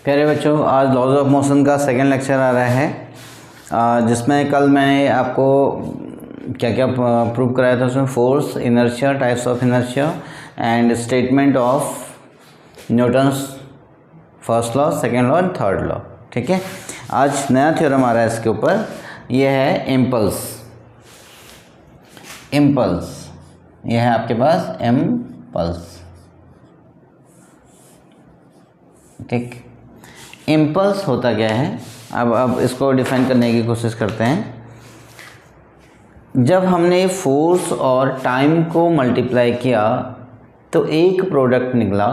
प्यारे बच्चों, आज लॉज ऑफ मोशन का सेकेंड लेक्चर आ रहा है, जिसमें कल मैंने आपको क्या क्या प्रूव कराया था। उसमें force, inertia, types of inertia and statement of Newton's first law, second law and third law. ठीक है, आज नया थ्योरम आ रहा है इसके ऊपर। ये है इम्पल्स। ये है आपके पास इम्पल्स। ठीक, इम्पल्स होता क्या है, अब इसको डिफाइन करने की कोशिश करते हैं। जब हमने फोर्स और टाइम को मल्टीप्लाई किया तो एक प्रोडक्ट निकला।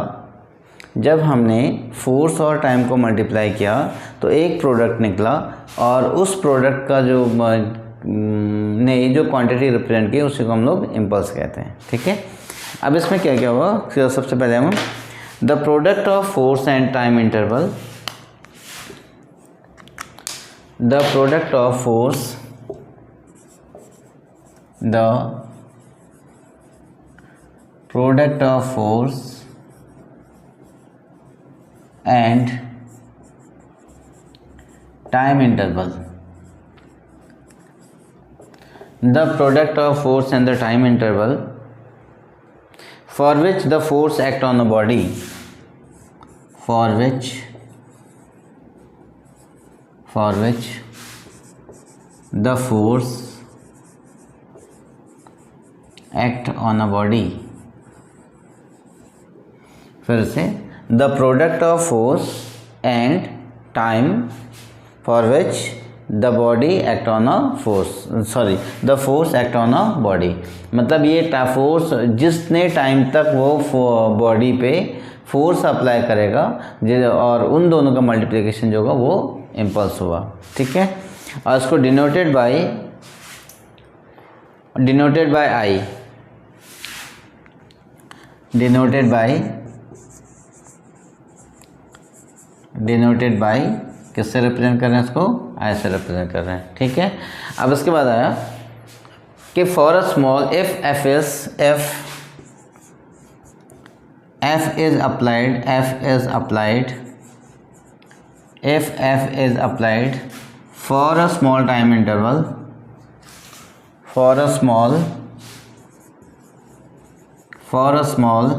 जब हमने फोर्स और टाइम को मल्टीप्लाई किया तो एक प्रोडक्ट निकला, और उस प्रोडक्ट का जो क्वांटिटी रिप्रेजेंट की उसी को हम लोग इम्पल्स कहते हैं। ठीक है, अब इसमें क्या क्या हुआ। सबसे पहले हम the product of force and time interval, the product of force and time interval, the product of force and the time interval for which the force act on the body, for which the force act on a body। फिर से the product of force and time for which the body act on a the force act on a body। मतलब ये force जिसने time तक वो body पे force apply करेगा, और उन दोनों का मल्टीप्लिकेशन जो होगा वो इम्पल्स हुआ। ठीक है, और इसको denoted by I, denoted by किससे रिप्रेजेंट कर रहे हैं इसको, आई से रिप्रेजेंट कर रहे हैं। ठीक है, अब इसके बाद आया कि for a small F is applied for a small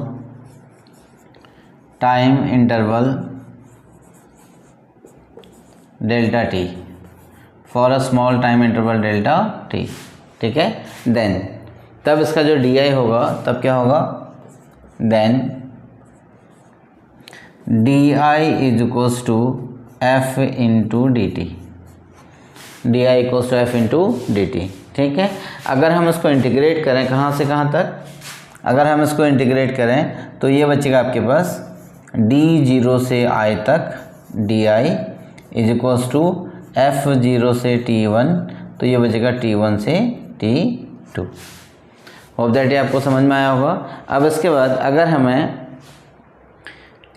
time interval, delta t, delta t। ठीक है, देन तब इसका जो di होगा तब क्या होगा, then di is equals to f into D T, D I equals to F into D T. ठीक है, अगर हम इसको इंटीग्रेट करें कहाँ से कहाँ तक, अगर हम इसको इंटीग्रेट करें तो ये बचेगा आपके पास डी जीरो से आई तक, D I is equals to F zero से टी वन, तो ये बचेगा टी वन से टी टू। होप दैट ये आपको समझ में आया होगा। अब इसके बाद अगर हमें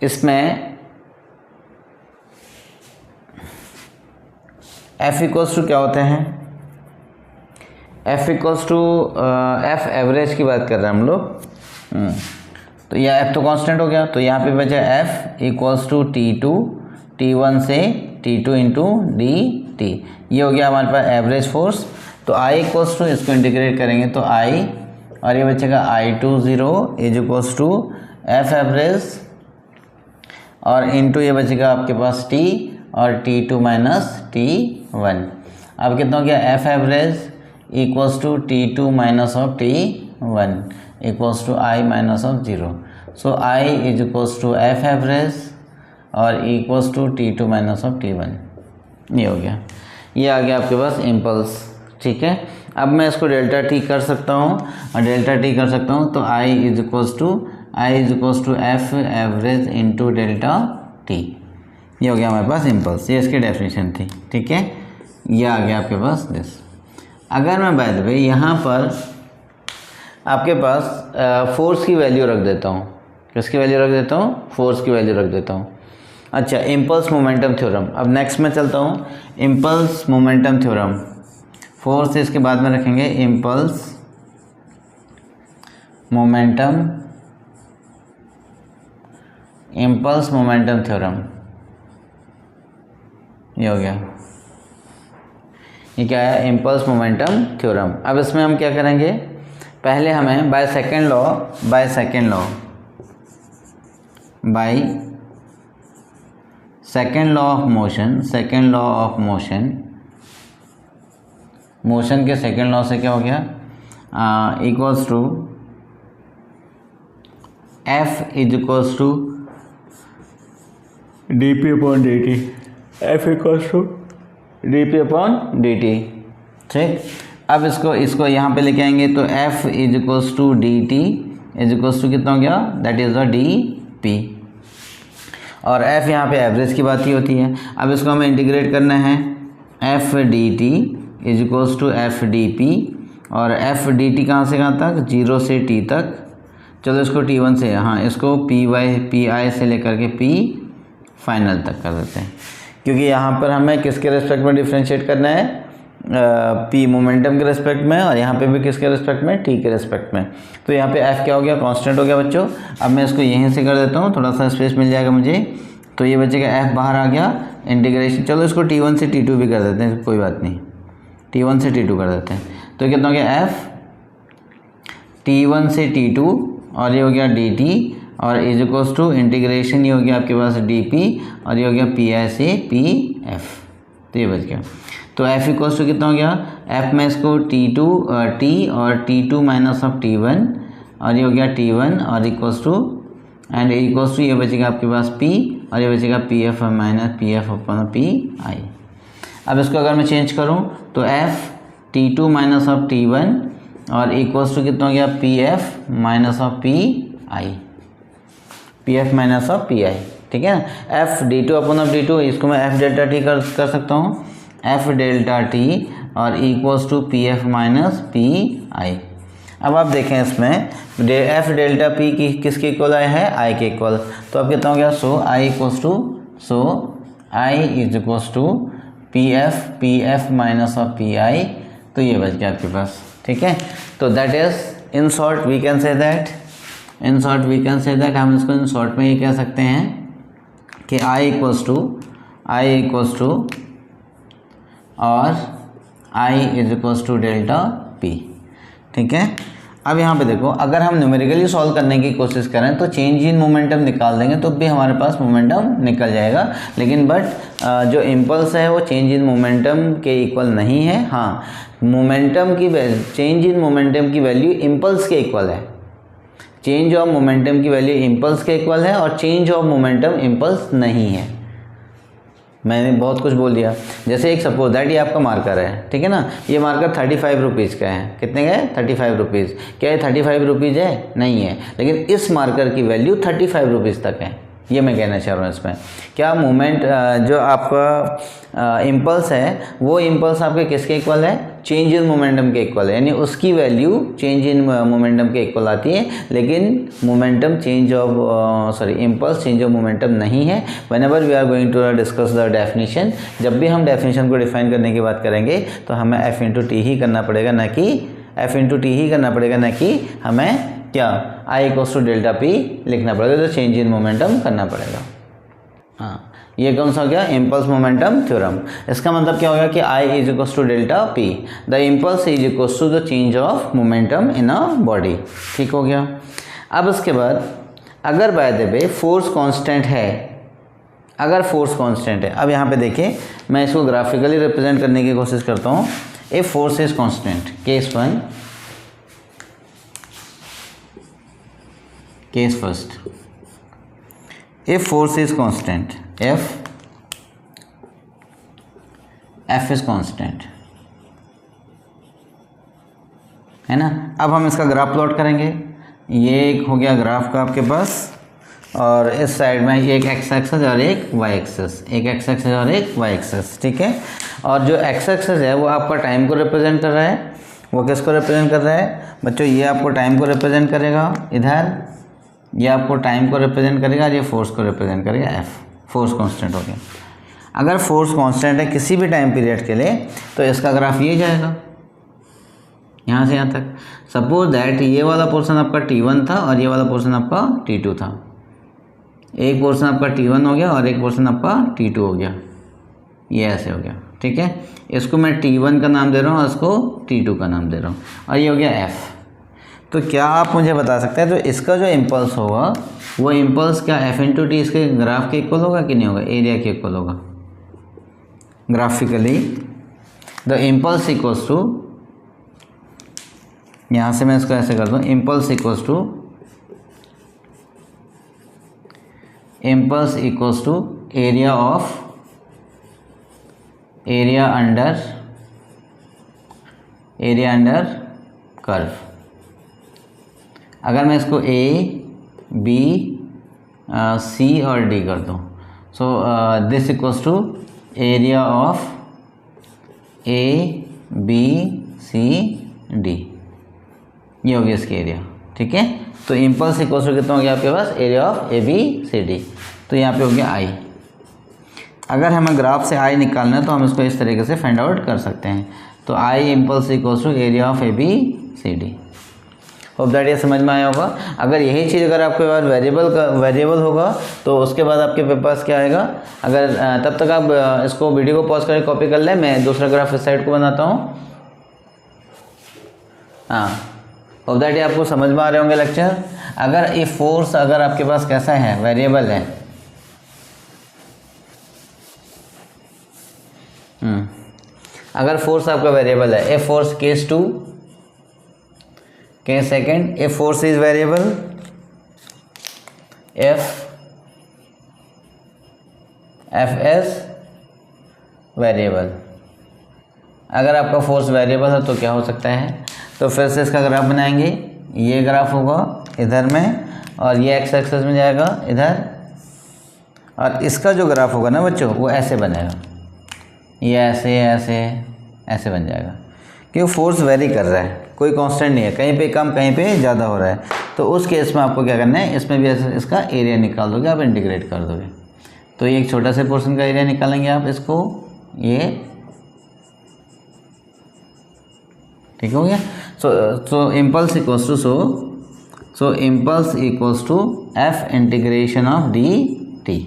इसमें एफ इक्वल्स टू क्या होते हैं, F equals to F average की बात कर रहे हैं हम लोग। तो यह एफ तो कांस्टेंट हो गया, तो यहाँ पे बचा F equals to T two, T one से T two into D T. ये हो गया हमारे पास एवरेज फोर्स। तो आई इक्वल्स टू, इसको इंटीग्रेट करेंगे तो आई, और ये बचेगा I to zero is equals to F average, और इंटू ये बचेगा आपके पास टी, और T two minus T one. अब कितना हो गया, F average equals to T two minus of T one equals to I minus of zero. So I is equals to F average और equals to T two minus of T one. ये हो गया, ये आ गया आपके पास impulse. ठीक है, अब मैं इसको डेल्टा टी कर सकता हूँ, और डेल्टा टी कर सकता हूँ तो I is equals to F average into delta T. ये हो गया हमारे पास इम्पल्स, ये इसकी डेफिनेशन थी। ठीक है, ये आ गया आपके पास दिस। अगर मैं बाय द वे यहाँ पर आपके पास फोर्स की वैल्यू रख देता हूँ, किसकी वैल्यू रख देता हूँ, फोर्स की वैल्यू रख देता हूँ। अच्छा, इम्पल्स मोमेंटम थ्योरम। अब नेक्स्ट में चलता हूँ, इम्पल्स मोमेंटम थ्योरम। फोर्स इसके बाद में रखेंगे, इम्पल्स मोमेंटम थ्योरम। ये हो गया, ये क्या है, इम्पल्स मोमेंटम थ्योरम। अब इसमें हम क्या करेंगे, पहले हमें by second law of motion के सेकेंड लॉ से क्या हो गया, equals to F is equals to dp upon dt, F equals to dp upon dt। ठीक, अब इसको यहाँ पे लेके आएंगे तो F is equals to dt is equals to कितना हो गया, दैट इज द dp, और F यहाँ पे एवरेज की बात ही होती है। अब इसको हमें इंटीग्रेट करना है, F dt is equals to F dp, और F dt कहाँ से कहाँ तक, 0 से t तक। चलो इसको t1 से, हाँ इसको pi से लेकर के p फाइनल तक कर देते हैं, क्योंकि यहाँ पर हमें किसके रेस्पेक्ट में डिफ्रेंशिएट करना है, p मोमेंटम के रेस्पेक्ट में, और यहाँ पे भी किसके रेस्पेक्ट में, t के रेस्पेक्ट में। तो यहाँ पे f क्या हो गया, कांस्टेंट हो गया बच्चों। अब मैं इसको यहीं से कर देता हूँ, थोड़ा सा स्पेस मिल जाएगा मुझे, तो ये बचेगा f बाहर आ गया, इंटीग्रेशन, चलो इसको t1 से t2 भी कर देते हैं, कोई बात नहीं, t1 से t2 कर देते हैं। तो कितना हो गया, f t1 से t2, और ये हो गया dt, और इज इक्वल्स टू इंटीग्रेशन, ये हो गया आपके पास dp, और ये हो गया pi से pf, तो ये बच गया। तो f इक्वल्स टू कितना हो गया, f में इसको t2 t और t2 माइनस ऑफ t1, और ये हो गया t1, और equals to and equals to ये बचेगा आपके पास p, और ये बचेगा pf minus pf upon pi। अब इसको अगर मैं चेंज करूँ तो f t2 minus of t1, और इक्वल्स टू कितना हो गया, pf minus of pf minus of pi, ठीक है ना। f d2 upon of d2, इसको मैं f डेल्टा t कर सकता हूँ, f डेल्टा t, और equals to pf minus pi। अब आप देखें इसमें f डेल्टा p की किसके इक्वल है, i के इक्वल, तो अब कितना हो गया, so i equals to, so i is equals to pf minus of pi, तो ये बच गया आपके पास, ठीक है। तो that is in short we can say that, हम इसको इन शॉर्ट में ये कह सकते हैं कि i इक्वल्स टू और i is equals to delta p, ठीक है। अब यहाँ पे देखो, अगर हम न्यूमेरिकली सॉल्व करने की कोशिश करें तो चेंज इन मोमेंटम निकाल देंगे तो भी हमारे पास मोमेंटम निकल जाएगा, लेकिन बट जो इम्पल्स है वो चेंज इन मोमेंटम के इक्वल नहीं है। हाँ, चेंज इन मोमेंटम की वैल्यू इम्पल्स के इक्वल है, चेंज ऑफ मोमेंटम की वैल्यू इम्पल्स के इक्वल है, और चेंज ऑफ मोमेंटम इम्पल्स नहीं है। मैंने बहुत कुछ बोल दिया। जैसे एक सपोज दैट ये आपका मार्कर है, ठीक है ना, ये मार्कर 35 रुपीज़ का है, कितने का है, 35 रुपीज़। क्या ये 35 रुपीज़ है, नहीं है, लेकिन इस मार्कर की वैल्यू 35 रुपीज़ तक है, ये मैं कहना चाह रहा हूँ। इसमें क्या मोमेंट जो आपका इम्पल्स है वो इम्पल्स आपके किसके इक्वल है, चेंज इन मोमेंटम के इक्वल है, यानी उसकी वैल्यू चेंज इन मोमेंटम के इक्वल आती है, लेकिन momentum change of impulse change of momentum नहीं है। Whenever we are going to discuss the definition, जब भी हम डेफिनेशन को डिफाइन करने की बात करेंगे तो हमें f इंटू टी ही करना पड़ेगा, ना कि हमें क्या i equals to delta p लिखना पड़ेगा, तो चेंज इन मोमेंटम करना पड़ेगा। हाँ, ये कौन सा हो गया, इम्पल्स मोमेंटम थ्योरम। इसका मतलब क्या हो गया कि i is equals to delta p, the impulse is equals to the change of momentum in a body, ठीक हो गया। अब उसके बाद अगर by the way force constant है, अब यहाँ पे देखिए मैं इसको ग्राफिकली रिप्रेजेंट करने की कोशिश करता हूँ। If force is constant, case first, if force is constant, f is constant, है ना। अब हम इसका ग्राफ प्लॉट करेंगे। ये एक हो गया ग्राफ का आपके पास, और इस साइड में एक एक्स एक्सेस और एक वाई एक्सेस, ठीक है। और जो एक्स एक्सेस है वो आपका टाइम को रिप्रेजेंट कर रहा है, वो किसको रिप्रेजेंट कर रहा है बच्चों, ये आपको टाइम को रिप्रेजेंट करेगा इधर, ये आपको टाइम को रिप्रेजेंट करेगा, ये फोर्स को रिप्रेजेंट करेगा, एफ फोर्स कांस्टेंट हो गया। अगर फोर्स कांस्टेंट है किसी भी टाइम पीरियड के लिए तो इसका ग्राफ ये जाएगा यहाँ से यहाँ तक। सपोज दैट ये वाला पोर्शन आपका T1 था और ये वाला पोर्शन आपका T2 था, एक पोर्शन आपका T1 हो गया और एक पोर्शन आपका T2 हो गया, ये ऐसे हो गया, ठीक है। इसको मैं T1 का नाम दे रहा हूँ और इसको T2 का नाम दे रहा हूँ, और ये हो गया F। तो क्या आप मुझे बता सकते हैं, तो इसका जो इम्पल्स होगा वो इम्पल्स क्या F इंटू टी इसके ग्राफ के इक्वल होगा कि नहीं होगा, एरिया के इक्वल होगा। Graphically the impulse equals to, यहाँ से मैं इसको ऐसे कर दूँ, impulse equals to area under curve. अगर मैं इसको A, B, C और D कर दूँ, so this equals to area of A, B, C, D, ये हो गया इसकी एरिया, ठीक है। तो इम्पल्स इक्वल्स टू कितना हो गया आपके पास, area of A, B, C, D। तो यहाँ पे हो गया I। अगर हमें ग्राफ से I निकालना है तो हम इसको इस तरीके से फाइंड आउट कर सकते हैं। तो I impulse equals to area of A, B, C, D। Hope that ये समझ में आया होगा। अगर यही चीज़ अगर आपके पास वेरिएबल होगा तो उसके बाद आपके पास क्या आएगा, अगर तब तक आप इसको वीडियो को पॉज करके कॉपी कर लें, मैं दूसरा ग्राफ इस साइड को बनाता हूँ। हाँ, होप दैट ये आपको समझ में आ रहे होंगे लेक्चर। अगर ये फोर्स अगर आपके पास कैसा है, वेरिएबल है, अगर फोर्स आपका वेरिएबल है, a force case 2, case second, a force is variable, F S variable. अगर आपका फोर्स वेरिएबल है तो क्या हो सकता है, तो फिर से इसका ग्राफ बनाएंगे। ये ग्राफ होगा इधर में और ये एक्स एक्सेस में जाएगा इधर, और इसका जो ग्राफ होगा ना बच्चों वो ऐसे बनेगा, ये ऐसे ऐसे ऐसे बन जाएगा, क्योंकि फोर्स वेरी कर रहा है, कोई कांस्टेंट नहीं है, कहीं पे कम कहीं पे ज़्यादा हो रहा है। तो उस केस में आपको क्या करना है, इसमें भी इसका एरिया निकाल दोगे आप, इंटीग्रेट कर दोगे। तो ये एक छोटा सा पोर्शन का एरिया निकालेंगे आप, इसको ये ठीक हो गया। So impulse equals to so impulse equals to F integration of D T,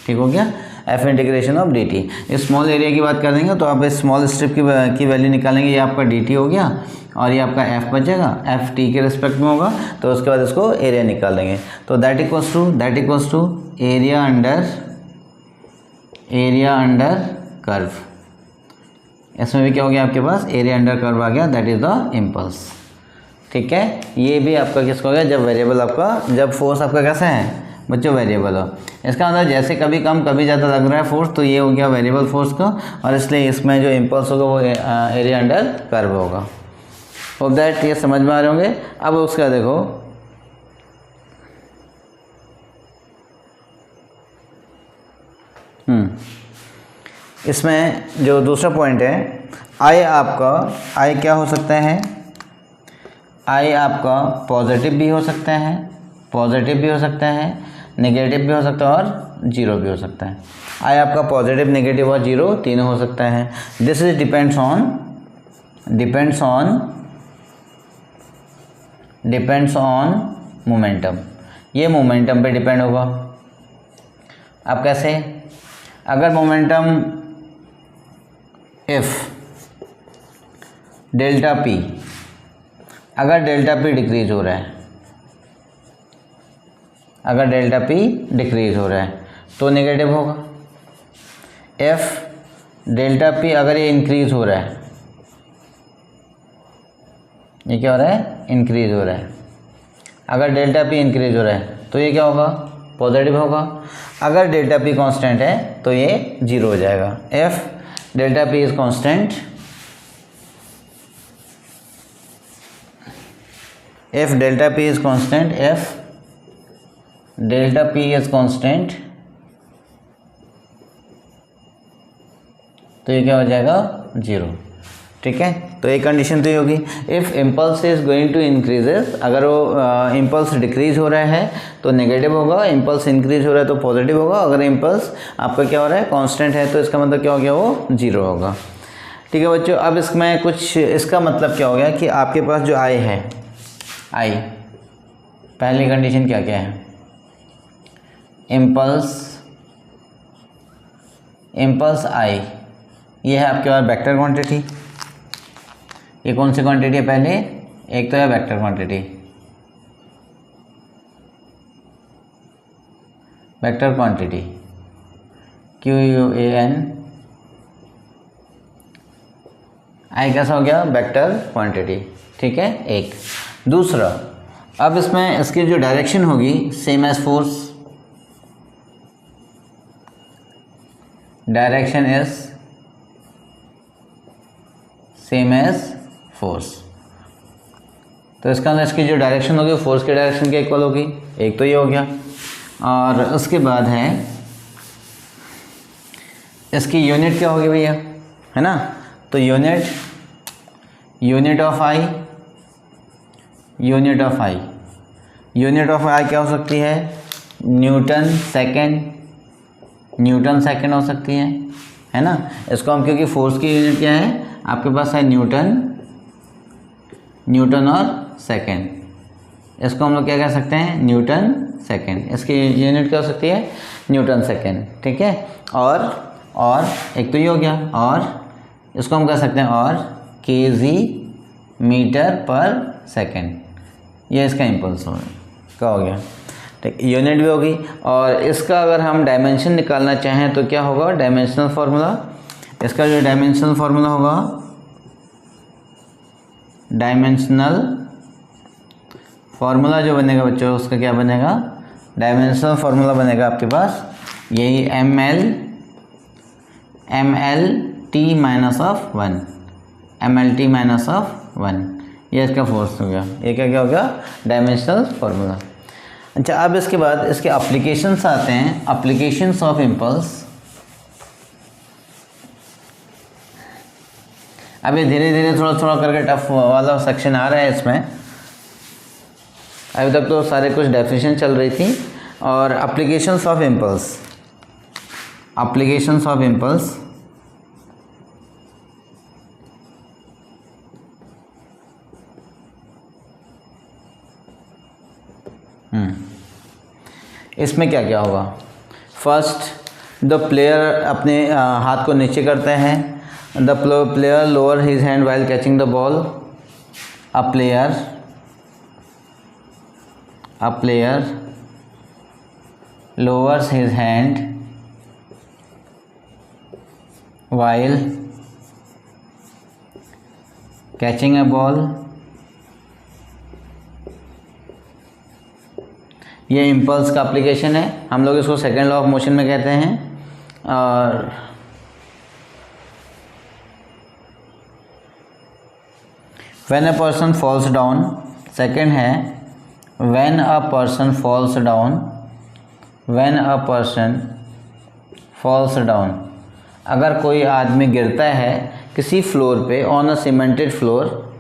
ठीक हो गया, F integration of D T. Small area की बात कर देंगे तो आप स्मॉल स्ट्रिप की वैल्यू निकालेंगे, ये आपका डी टी हो गया और ये आपका एफ बचेगा, एफ टी के रिस्पेक्ट में होगा, तो उसके बाद इसको एरिया निकाल देंगे। तो that equals to area under curve. इसमें भी क्या हो गया आपके पास, एरिया अंडर कर्व आ गया, दैट इज द इम्पल्स, ठीक है। ये भी आपका किसका हो गया, जब वेरिएबल आपका, जब फोर्स आपका कैसा है बच्चों, वेरिएबल हो। इसका मतलब जैसे कभी कम कभी ज़्यादा लग रहा है फोर्स, तो ये हो गया वेरिएबल फोर्स का, और इसलिए इसमें जो इम्पल्स होगा वो एरिया अंडर कर्व होगा। होप दैट ये समझ में आ रहे होंगे। अब उसका देखो, इसमें जो दूसरा पॉइंट है, आई क्या हो सकता है, आई आपका पॉजिटिव भी हो सकता है, नेगेटिव भी हो सकता है और जीरो भी हो सकता है। आई आपका पॉजिटिव, नेगेटिव और जीरो तीनों हो सकता है। This is depends on momentum, ये मोमेंटम पे डिपेंड होगा। अब कैसे, अगर मोमेंटम इफ डेल्टा पी, अगर डेल्टा पी डिक्रीज हो रहा है, अगर डेल्टा पी डिक्रीज हो रहा है तो नेगेटिव होगा। एफ डेल्टा पी अगर ये इंक्रीज हो रहा है, ये क्या हो रहा है, इंक्रीज हो रहा है। अगर डेल्टा पी इंक्रीज हो रहा है तो ये क्या होगा, पॉजिटिव होगा। अगर डेल्टा पी कांस्टेंट है तो ये जीरो हो जाएगा। F delta P is constant, if delta p is constant, if delta p is constant, तो ये क्या हो जाएगा, जीरो, ठीक है। तो एक कंडीशन तो ये होगी, if impulse is going to increases, अगर वो इम्पल्स डिक्रीज हो रहा है तो नेगेटिव होगा, इम्पल्स इंक्रीज हो रहा है तो पॉजिटिव होगा। अगर इम्पल्स आपका क्या हो रहा है, कांस्टेंट है, तो इसका मतलब क्या हो गया, वो जीरो होगा, ठीक है बच्चों। अब इसमें कुछ, इसका मतलब क्या हो गया कि आपके पास जो आई है, आई पहली कंडीशन क्या क्या है, इम्पल्स इम्पल्स आई, ये है आपके पास वेक्टर क्वांटिटी। ये कौन सी क्वांटिटी है पहले, एक तो है vector quantity, vector quantity QUAN, आई कैसा हो गया, वेक्टर क्वांटिटी, ठीक है एक। दूसरा, अब इसमें इसकी जो डायरेक्शन होगी same as force, direction is same as force. तो इसका अंदर इसकी जो डायरेक्शन होगी फोर्स के डायरेक्शन के इक्वल होगी, एक तो ये हो गया। और उसके बाद है इसकी यूनिट क्या होगी भैया, है ना, तो unit of I, unit of I क्या हो सकती है, न्यूटन सेकेंड हो सकती है ना। इसको हम, क्योंकि फोर्स की यूनिट क्या है आपके पास है न्यूटन और सेकेंड, इसको हम लोग क्या कह सकते हैं, न्यूटन सेकेंड, इसकी यूनिट क्या हो सकती है, न्यूटन सेकेंड, ठीक है। और एक तो ये हो गया, और इसको हम कह सकते हैं और kg मीटर पर सेकेंड, ये इसका इम्पल्स का हो गया, ठीक, यूनिट भी होगी। और इसका अगर हम डायमेंशन निकालना चाहें तो क्या होगा, डायमेंशनल फार्मूला, इसका जो डायमेंशनल फार्मूला होगा, डायमेंशनल फार्मूला जो बनेगा बच्चों, उसका क्या बनेगा, डायमेंशनल फार्मूला बनेगा आपके पास यही ml t minus of 1, ml t minus of 1, ये इसका फोर्स हो गया, ये क्या हो गया, डायमेंशनल फार्मूला। अच्छा, अब इसके बाद इसके एप्लीकेशंस आते हैं, एप्लीकेशंस ऑफ इम्पल्स। अब ये धीरे धीरे थोड़ा करके टफ वाला सेक्शन आ रहा है इसमें, अभी तक तो सारे कुछ डेफिनेशन चल रही थी। और एप्लीकेशंस ऑफ इम्पल्स, इसमें क्या क्या होगा, फर्स्ट द प्लेयर अपने हाथ को नीचे करते हैं, the player lower his hand while catching the ball, a player lowers his hand while catching a ball, ये इम्पल्स का एप्लीकेशन है, हम लोग इसको सेकेंड लॉ ऑफ मोशन में कहते हैं। और when a person falls down, second है when a person falls down, अगर कोई आदमी गिरता है किसी फ्लोर पे, on a cemented floor,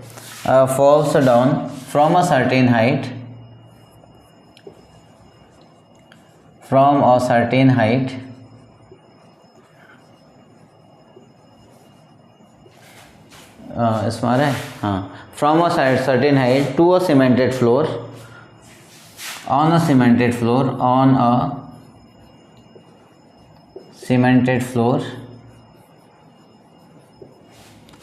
falls down from a certain height, स्मार है, हाँ, from a certain height to a cemented floor, on a cemented floor,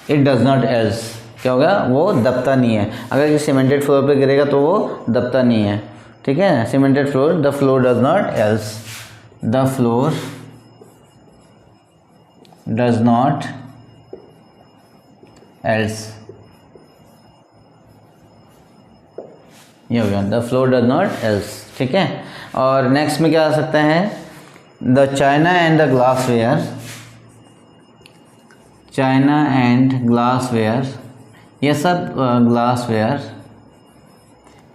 it does not else, क्या होगा, वो दबता नहीं है। अगर किसी सीमेंटेड फ्लोर पे गिरेगा तो वो दबता नहीं है, ठीक है, cemented floor, the floor does not else, ये हो गया, the floor does not else, ठीक है। और नेक्स्ट में क्या आ सकता है, द चाइना एंड ग्लासवेयर, ये सब ग्लासवेयर,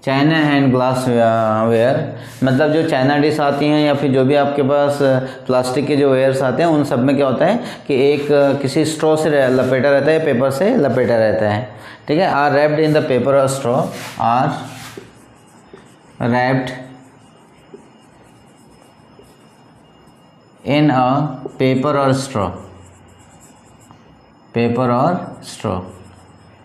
चाइना एंड ग्लासवेयर मतलब जो चाइना डिश आती हैं या फिर जो भी आपके पास प्लास्टिक के जो वेयर्स आते हैं, उन सब में क्या होता है कि एक किसी स्ट्रॉ से लपेटा रहता है, पेपर से लपेटा रहता है, ठीक है। Are wrapped in the paper और straw, wrapped in a paper or straw,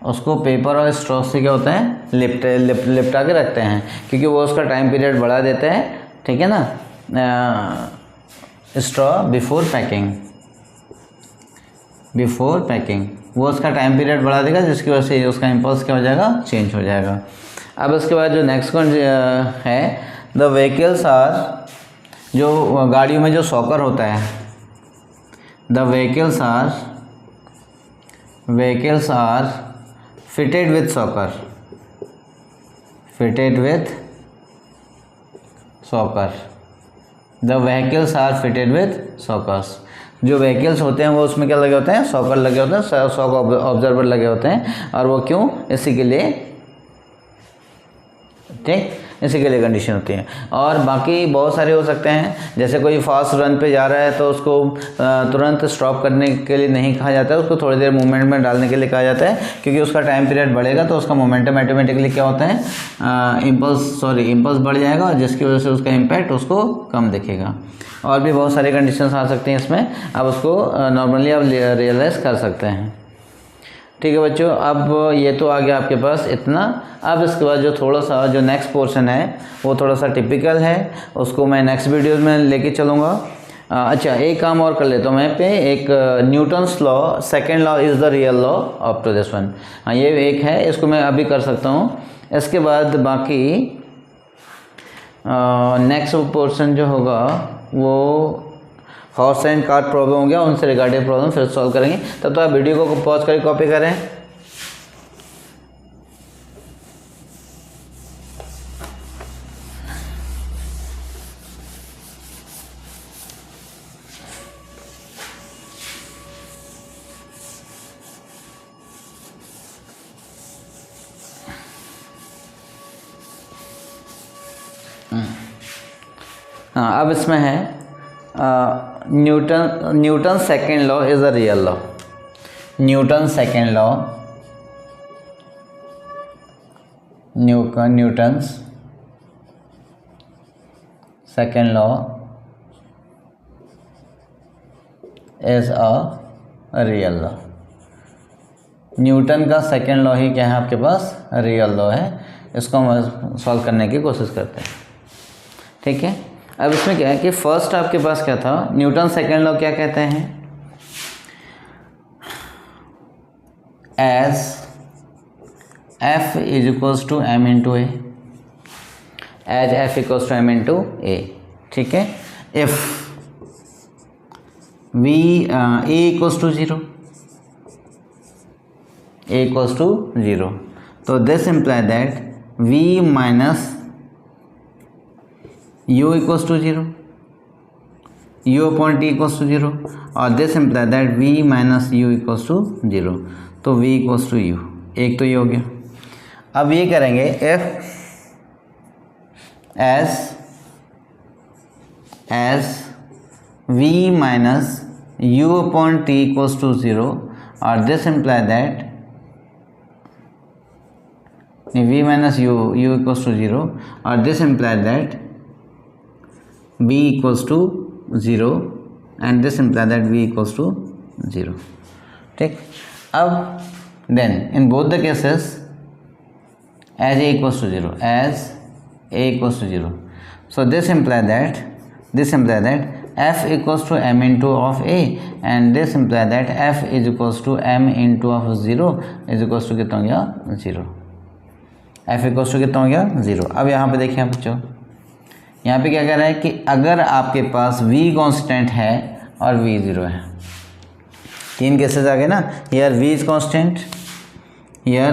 उसको पेपर और स्ट्रॉ से क्या होता है, लिपटा के रखते हैं, क्योंकि वो उसका टाइम पीरियड बढ़ा देता है, ठीक है ना, straw before packing, before packing, वो उसका टाइम पीरियड बढ़ा देगा जिसकी वजह से उसका इम्पल्स क्या हो जाएगा, चेंज हो जाएगा। अब इसके बाद जो नेक्स्ट है, द व्हीकल्स आर, जो गाड़ियों में जो सॉकर होता है, the vehicles are fitted with shocker, fitted with shocker, the vehicles are fitted with shockers. जो व्हीकल्स होते हैं वो उसमें क्या लगे होते हैं, सॉकर लगे होते हैं, सॉक ऑब्जर्वर लगे होते हैं। और वो क्यों, इसी के लिए, ठीक, इसी के लिए कंडीशन होती है। और बाकी बहुत सारे हो सकते हैं, जैसे कोई फास्ट रन पे जा रहा है तो उसको तुरंत स्टॉप करने के लिए नहीं कहा जाता है, उसको थोड़ी देर मूवमेंट में डालने के लिए कहा जाता है, क्योंकि उसका टाइम पीरियड बढ़ेगा तो उसका मोमेंटम ऑटोमेटिकली क्या होता है, इम्पल्स बढ़ जाएगा, और जिसकी वजह से उसका इम्पैक्ट उसको कम दिखेगा। और भी बहुत सारी कंडीशंस आ सकती हैं इसमें, आप उसको नॉर्मली आप रियलाइज़ कर सकते हैं। ठीक है बच्चों, अब ये तो आ गया आपके पास इतना। अब इसके बाद जो थोड़ा सा जो नेक्स्ट पोर्शन है वो थोड़ा सा टिपिकल है, उसको मैं नेक्स्ट वीडियो में लेके चलूँगा। अच्छा, एक काम और कर लेता हूँ मैं पे, एक Newton's law, second law is the real law up to this one. हाँ, ये एक है, इसको मैं अभी कर सकता हूँ। इसके बाद बाकी नेक्स्ट पोर्शन जो होगा वो हॉर्स एंड कार्ट प्रॉब्लम हो गया, उनसे रिगार्डिंग प्रॉब्लम फिर सॉल्व करेंगे। तब तो आप वीडियो को पॉज करके कॉपी करें। हाँ, अब इसमें है Newton second law is a real law. Newton second law, Newton's second law is a real law. Newton का सेकेंड लॉ ही क्या है आपके पास, रियल लॉ है। इसको हम सॉल्व करने की कोशिश करते हैं। ठीक है, अब इसमें क्या है कि फर्स्ट आपके पास क्या था, न्यूटन सेकेंड लॉ क्या कहते हैं, as F is equals to M into A, as F equals to M into A. ठीक है, if V A equals to zero, A equals to zero, तो this imply that V minus u equals to 0, u upon t equals to 0, और this imply that v minus u equals to 0, तो v equals to u, एक तो ये हो गया। अब ये करेंगे if as v minus u upon t equals to 0, और this imply that v minus u equals to 0, और this imply that v equals to 0, and this implies that v equals to 0. ठीक, अब then in both the cases as a equals to 0, as a equals to 0, so this implies that f equals to m into of a, and this implies that f is equals to m into of 0 is equals to कितना हो गया, 0। f equals to कितना हो गया, 0। अब यहाँ पे देखिए बच्चों, यहाँ पे क्या कह रहा है कि अगर आपके पास v कांस्टेंट है और v 0 है, तीन केसेस आ गए ना, here v is constant, here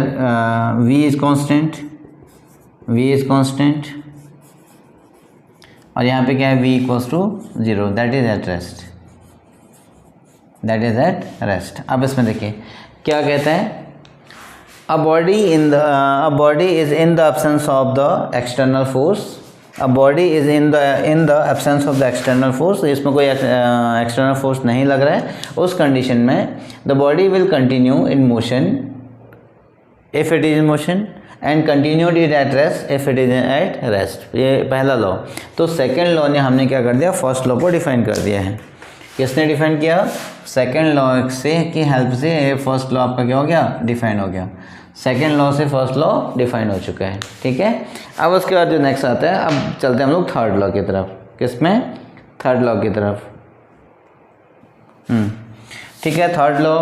v is constant, v is constant, और यहाँ पे क्या है, v equals to 0, that is at rest, that is at rest. अब इसमें देखिए क्या कहते हैं, a body is in the absence of the external force, a body is in the absence of the external force, इसमें कोई external force नहीं लग रहा है, उस कंडीशन में the body will continue in motion if it is in motion, and continued it at rest if it is at rest. ये पहला लॉ। तो सेकेंड लॉ ने हमने क्या कर दिया, फर्स्ट लॉ को डिफाइन कर दिया है। किसने डिफाइन किया, सेकेंड लॉ से की हेल्प से फर्स्ट लॉ आपका क्या हो गया, डिफाइन हो गया। सेकेंड लॉ से फर्स्ट लॉ डिफाइन हो चुका है। ठीक है, अब उसके बाद जो नेक्स्ट आता है, अब चलते हैं हम लोग थर्ड लॉ की तरफ। किसमें, थर्ड लॉ की तरफ। ठीक है। Third law,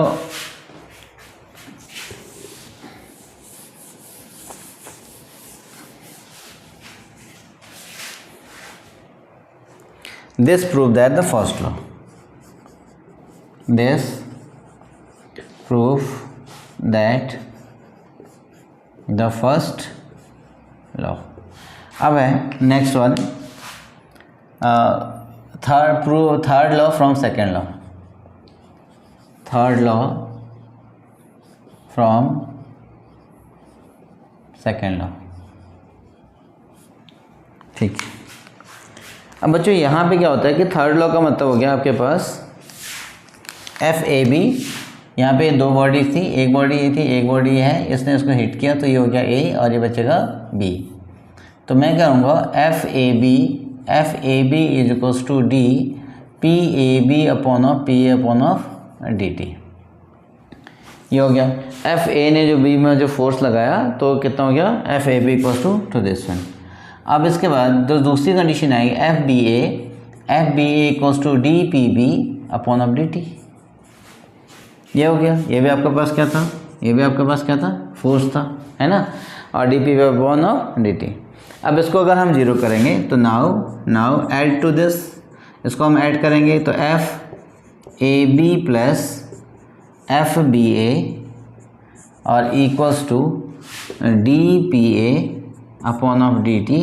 this prove that the first law, this prove that the first law। अब है next one, third law from second law, third law from second law. ठीक। अब बच्चों यहाँ पे क्या होता है कि थर्ड लॉ का मतलब हो गया आपके पास एफ ए बी, यहाँ पे दो बॉडी थी, एक बॉडी ये थी, एक बॉडी ये है, इसने इसको हिट किया तो ये हो गया ए और ये बचेगा बी। तो मैं करूँगा F A B is equals to D P A B upon of P A upon of D T. ये हो गया। एफ ए ने जो बी में जो फोर्स लगाया तो कितना हो गया, F A B equals to this one. अब इसके बाद जो दूसरी कंडीशन आएगी F B A equals to D P B upon of D T. ये हो गया। ये भी आपके पास क्या था, ये भी आपके पास क्या था, फोर्स था, है ना, और D P B upon of D T. अब इसको अगर हम जीरो करेंगे तो नाउ ऐड टू दिस, इसको हम ऐड करेंगे तो F A B plus F B A और equals to D P A upon of D T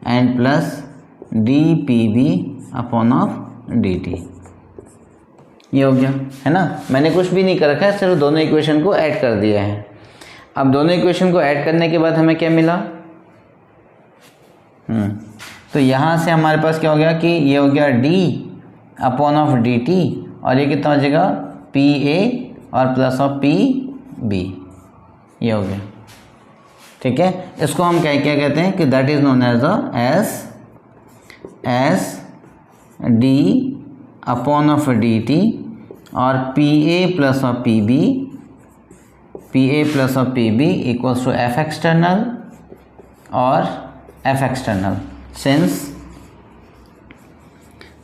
and plus D P B upon of D T. ये हो गया, है ना। मैंने कुछ भी नहीं कर रखा है, सिर्फ दोनों इक्वेशन को ऐड कर दिया है। अब दोनों इक्वेशन को ऐड करने के बाद हमें क्या मिला, तो यहाँ से हमारे पास क्या हो गया कि ये हो गया D upon of D T और ये कितना हो जाएगा पी ए और प्लस ऑफ पी बी। ये हो गया। ठीक है। इसको हम क्या कहते हैं कि that is known as D upon of D T और P A plus of P B equals to F external और F external.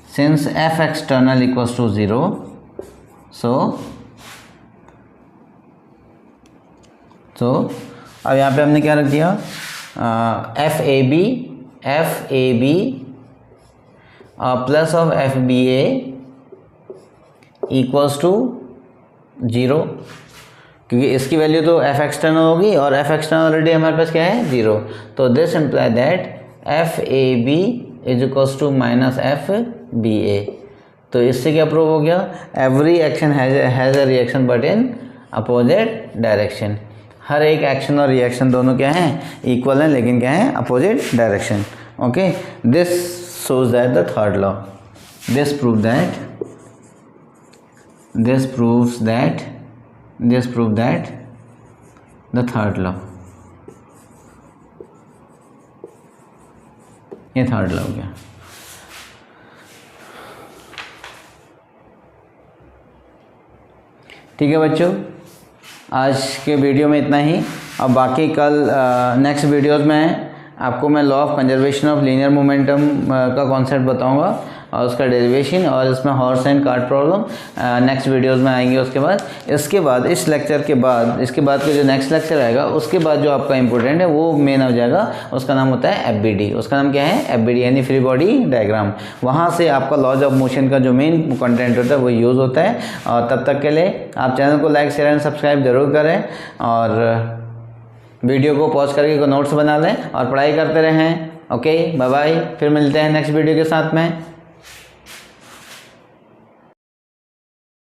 Since F external equals to 0, so अब यहाँ पे हमने क्या रख दिया, F A B plus of F B A equals to 0, क्योंकि इसकी वैल्यू तो एफ एक्सटर्नल होगी और एफ एक्सटर्नल ऑलरेडी हमारे पास क्या है 0। तो this imply that F A B is equals to minus F B A. तो इससे क्या प्रूव हो गया, every action has a reaction but in opposite direction. हर एक एक्शन और रिएक्शन दोनों क्या हैं, इक्वल हैं, लेकिन क्या है, opposite direction. Okay, this shows that the third law, this proves that the third law, ये थर्ड लॉ हो गया। ठीक है बच्चों, आज के वीडियो में इतना ही। अब बाकी कल नेक्स्ट वीडियोस में आपको मैं law of conservation of linear momentum का कॉन्सेप्ट बताऊंगा और उसका डेरिवेशन और इसमें horse and cart problem next videos में आएंगे। इसके बाद इस लेक्चर के बाद, इसके बाद का जो नेक्स्ट लेक्चर आएगा उसके बाद जो आपका इंपॉर्टेंट है वो मेन हो जाएगा, उसका नाम होता है एफबीडी। उसका नाम क्या है, एफबीडी यानी फ्री बॉडी डायग्राम। वहाँ से आपका लॉज ऑफ मोशन का जो मेन कंटेंट होता है वो यूज़ होता है। और तब तक के लिए आप चैनल को लाइक शेयर एंड सब्सक्राइब जरूर करें और वीडियो को पॉज करके नोट्स बना लें और पढ़ाई करते रहें। ओके, बाय बाय, फिर मिलते हैं नेक्स्ट वीडियो के साथ में।